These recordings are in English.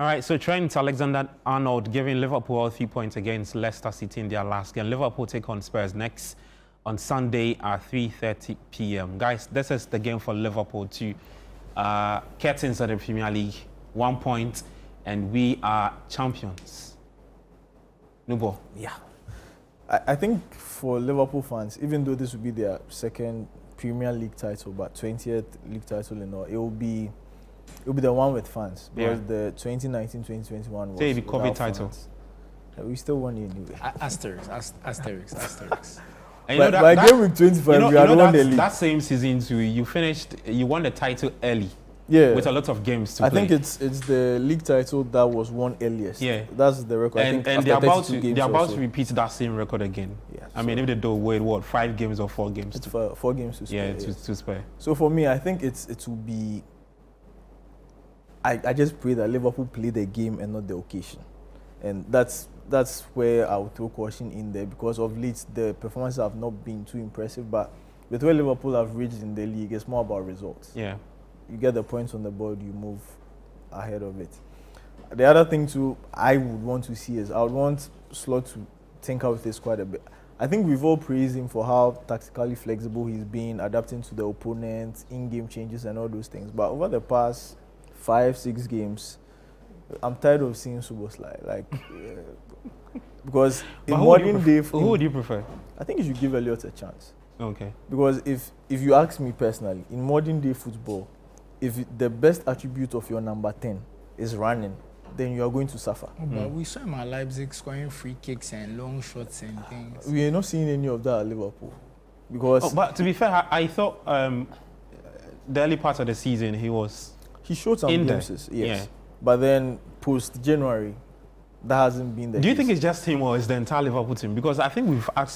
All right, so Trent Alexander-Arnold giving Liverpool all 3 points against Leicester City in their last game. Liverpool take on Spurs next on Sunday at 3:30 p.m. Guys, this is the game for Liverpool to curtains of the Premier League, 1 point, and we are champions. Nubo. Yeah. I think for Liverpool fans, even though this will be their second Premier League title, but 20th league title and all, it will be the one with fans, because the 2019-2021 was the COVID title. We still won it anyway. Asterisk. But by game week 25, we had won the league. That same season too, you won the title early. Yeah. With a lot of games to play. I think it's the league title that was won earliest. Yeah. That's the record. And they're about to repeat that same record again. Yeah. I mean, if they do wait, 5 games or 4 games? It's 4 games to spare. Yeah, to spare. So for me, I think it will be. I just pray that Liverpool play the game and not the occasion, and that's where I would throw caution in there, because of late the performances have not been too impressive. But with where Liverpool have reached in the league, it's more about results. Yeah. You get the points on the board, you move ahead of it. The other thing too, I would want to see is I would want Slot to think out this quite a bit. I think we've all praised him for how tactically flexible he's been, adapting to the opponent, in-game changes and all those things. But over the past 5-6 games, I'm tired of seeing Szoboszlai. Because in modern day, who would you prefer? I think you should give Elliott a chance. Okay. Because if you ask me personally, in modern day football, if the best attribute of your number 10 is running, then you are going to suffer. But we saw him at Leipzig scoring free kicks and long shots and things. We are not seeing any of that at Liverpool. Because but to be fair, I thought the early part of the season he showed some glimpses, yes. Yeah. But then post-January, that hasn't been the Do you think it's just him or is the entire Liverpool team? Because I think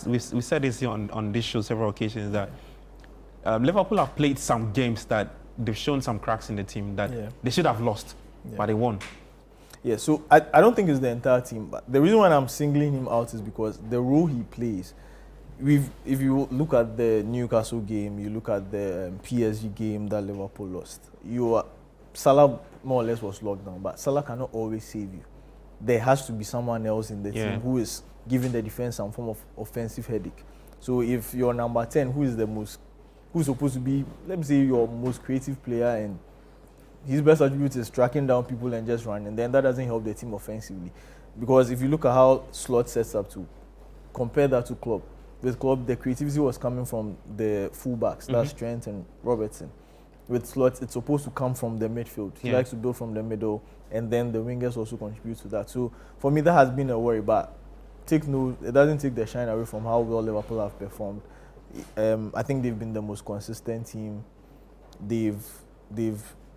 we said this here on this show several occasions that Liverpool have played some games that they've shown some cracks in the team that they should have lost, but they won. Yeah, so I don't think it's the entire team, but the reason why I'm singling him out is because the role he plays. If you look at the Newcastle game, you look at the PSG game that Liverpool lost, Salah more or less was locked down, but Salah cannot always save you. There has to be someone else in the team who is giving the defense some form of offensive headache. So if you're number 10, who's supposed to be, let me say, your most creative player, and his best attribute is tracking down people and just running, then that doesn't help the team offensively. Because if you look at how Slot sets up to compare that to Klopp, with Klopp, the creativity was coming from the fullbacks, that's Trent and Robertson. With Slot, it's supposed to come from the midfield. He likes to build from the middle, and then the wingers also contribute to that. So for me, that has been a worry, but it doesn't take the shine away from how well Liverpool have performed. I think they've been the most consistent team. They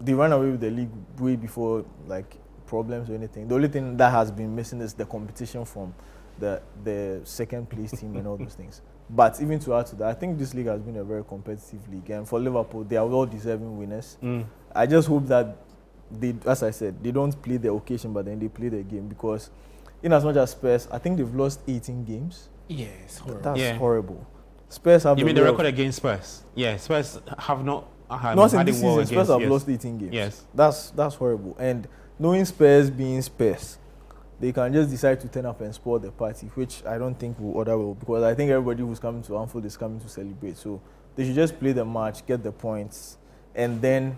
ran away with the league way before problems or anything. The only thing that has been missing is the competition from the second place team and all those things. But even to add to that, I think this league has been a very competitive league, and for Liverpool, they are well-deserving winners. I just hope that as I said, they don't play the occasion, but then they play the game, because in as much as Spurs, I think they've lost 18 games. Yes, horrible. That's horrible. Spurs have. You mean the record against Spurs? Yeah, Spurs have not. Not in this season. Spurs have lost 18 games. Yes, that's horrible. And knowing Spurs being Spurs, they can just decide to turn up and spoil the party, which I don't think will order well, because I think everybody who's coming to Anfield is coming to celebrate. So they should just play the match, get the points, and then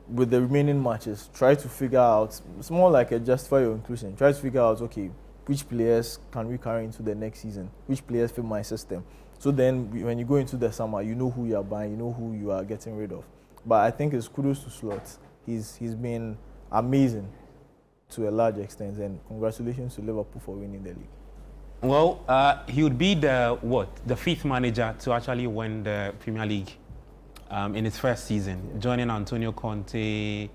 with the remaining matches, try to figure out. It's more like a justify your inclusion. Try to figure out, okay, which players can we carry into the next season? Which players fit my system? So then, when you go into the summer, you know who you are buying, you know who you are getting rid of. But I think it's kudos to Slot. He's been amazing to a large extent, and congratulations to Liverpool for winning the league. Well, he would be the 5th manager to actually win the Premier League in his first season, joining Antonio Conte,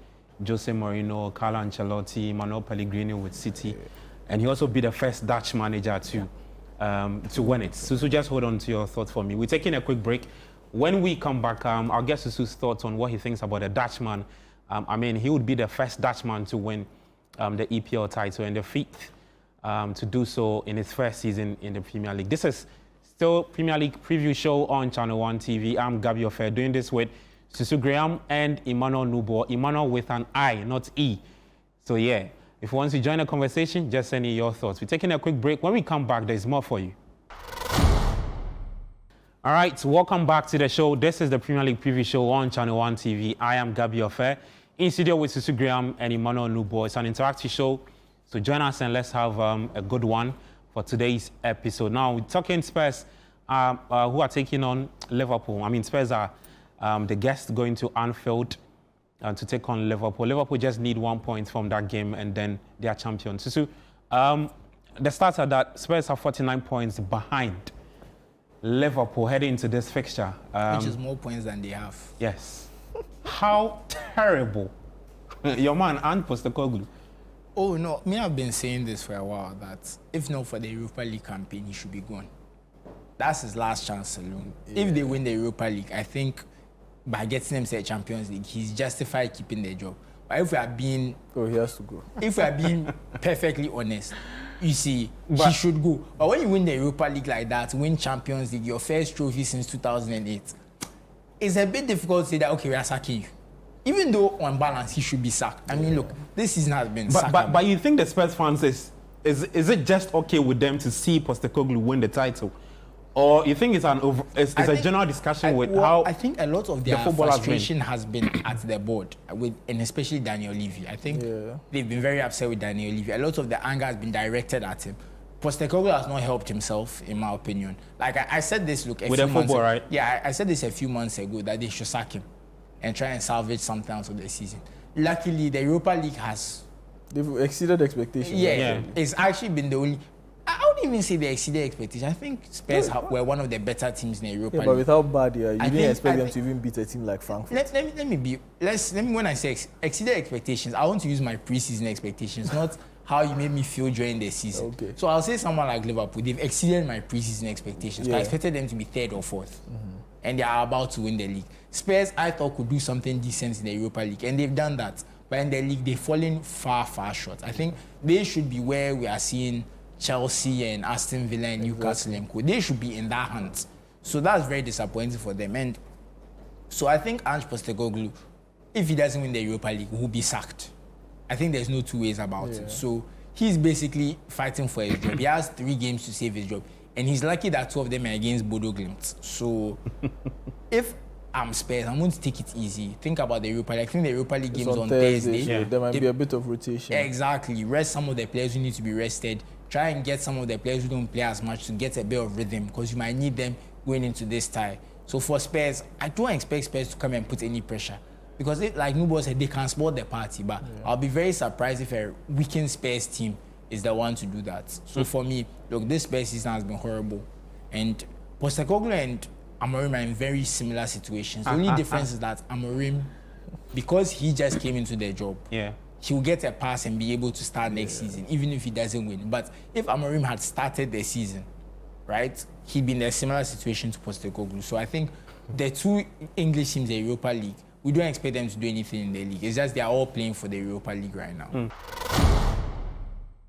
Jose Mourinho, Carlo Ancelotti, Manuel Pellegrini with Citi, and he also be the first Dutch manager to win it. So just hold on to your thoughts for me. We're taking a quick break. When we come back, I'll get Susu's thoughts on what he thinks about the Dutchman. He would be the first Dutchman to win the EPL title and the 5th to do so in his first season in the Premier League. This is still Premier League preview show on Channel 1 TV. I'm Gabi Ofer, doing this with Susu Graham and Emmanuel Nubo. Emmanuel with an I, not E. So yeah, If you want to join the conversation, just send in your thoughts. We're taking a quick break. When we come back, there's more for you. All right, welcome back to the show. This is the Premier League Preview Show on Channel 1 TV. I am Gabi Ofe, in studio with Susu Graham and Emmanuel Nubo. It's an interactive show, so join us and let's have a good one for today's episode. Now, we're talking Spurs, who are taking on Liverpool. I mean, Spurs are the guests going to Anfield to take on Liverpool. Liverpool just need 1 point from that game and then they are champions. Susu, the stats are that Spurs are 49 points behind Liverpool heading into this fixture. Which is more points than they have. Yes. How terrible. Your man, Ant Postecoglou. Oh, no. Me, I've been saying this for a while, that if not for the Europa League campaign, he should be gone. That's his last chance alone. Yeah. If they win the Europa League, I think by getting them to the Champions League, he's justified keeping their job. But if we are being... Oh, he has to go. If we are being perfectly honest, you see, he should go. But when you win the Europa League like that, win Champions League, your first trophy since 2008, it's a bit difficult to say that, okay, we are sacking you. Even though, on balance, he should be sacked. I mean, look, this season has been sacked. But you think the Spurs fans, is it just okay with them to see Postecoglou win the title? Or you think it's a general discussion how I think a lot of their frustration has been at the board, and especially Daniel Levy. I think they've been very upset with Daniel Levy. A lot of the anger has been directed at him. Postecoglou has not helped himself, in my opinion. Like I said this, look, with the football, right? Yeah, I said this a few months ago that they should sack him and try and salvage something out of the season. Luckily, the Europa League they've exceeded expectations. Yeah, it's actually been the only... I wouldn't even say they exceeded expectations. I think Spurs were one of the better teams in the Europa League. But with how bad you didn't expect them to even beat a team like Frankfurt. Let me when I say exceeded expectations, I want to use my preseason expectations, not how you made me feel during the season. Okay. So I'll say someone like Liverpool, they've exceeded my preseason expectations. I expected them to be third or fourth. And they are about to win the league. Spurs, I thought, could do something decent in the Europa League, and they've done that. But in the league, they've fallen far, far short. I think they should be where we are seeing Chelsea and Aston Villa and Newcastle and Co. They should be in that hunt. So that's very disappointing for them. And so I think Ange Postecoglou, if he doesn't win the Europa League, will be sacked. I think there's no two ways about it. So he's basically fighting for his job. He has 3 games to save his job. And he's lucky that 2 of them are against Bodo Glimt. So if I'm Spurs, I'm going to take it easy. Think about the Europa League. I think the Europa League games on Thursday. So there might be a bit of rotation. Exactly. Rest some of the players who need to be rested. Try and get some of the players who don't play as much to get a bit of rhythm, because you might need them going into this tie. So for Spurs, I don't expect Spurs to come and put any pressure, because like Nubo said, they can support the party, but I'll be very surprised if a weakened Spurs team is the one to do that. So for me, look, this Spurs season has been horrible, and Postecoglou and Amorim are in very similar situations. The only difference is that Amorim, because he just came into the job, he will get a pass and be able to start next season, even if he doesn't win. But if Amorim had started the season, right, he'd be in a similar situation to Postecoglou. So I think the 2 English teams in the Europa League, we don't expect them to do anything in the league. It's just they are all playing for the Europa League right now.